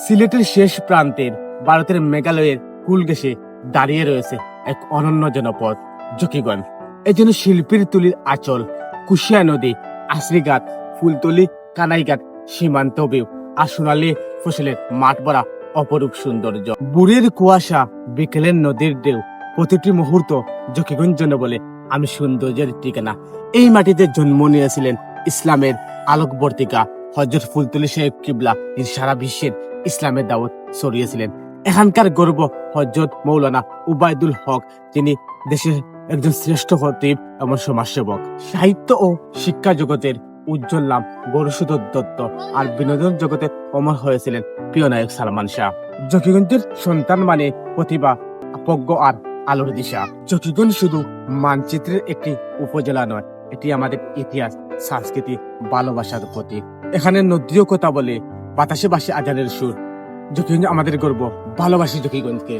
সিলেটের শেষ প্রান্তের ভারতের মেঘালয়ের কুল ঘেঁষে দাঁড়িয়ে রয়েছে এক অনন্য জনপদ জকিগঞ্জ। এই জন্য শিল্পীর তুলির আঁচল, কুশিয়া নদী, আশ্রিঘাট, ফুলতলি, কানাইঘাট, সীমান্ত বিউ আর সোনালী ফসলের মাঠ ভরা অপরূপ সৌন্দর্য। বুড়ির কুয়াশা, বিকেলের নদীর ঢেউ, প্রতিটি মুহূর্ত জকিগঞ্জ জন্য বলে আমি সৌন্দর্যের ঠিকানা। এই মাটিতে জন্ম নিয়েছিলেন ইসলামের আলোকবর্তিকা হযরত ফুলতলি সাহেব কিবলা, যিনি সারা বিশ্বের ইসলামের দাওয়াত ছড়িয়েছিলেন। এখানকার গর্ব হযরত মৌলানা উবায়দুল হক, যিনি দেশের একজন শ্রেষ্ঠ খতিব এবং সমাজসেবক। সাহিত্য ও শিক্ষা জগতের উজ্জ্বল নাম গৌরসুধর দত্ত, আর বিনোদন জগতে অমর হয়েছিলেন প্রিয় নায়ক সালমান শাহ। জকিগঞ্জের সন্তান মানে প্রতিভা, প্রজ্ঞ আর আলোর দিশা। জকিগঞ্জ শুধু মানচিত্রের একটি উপজেলা নয়, এটি আমাদের ইতিহাস, সংস্কৃতি, ভালোবাসার প্রতীক। এখানে নদীও কথা বলে, বাতাসে বাসে আজানের সুর। জকিগঞ্জ আমাদের গর্ব, ভালোবাসি জকিগঞ্জকে।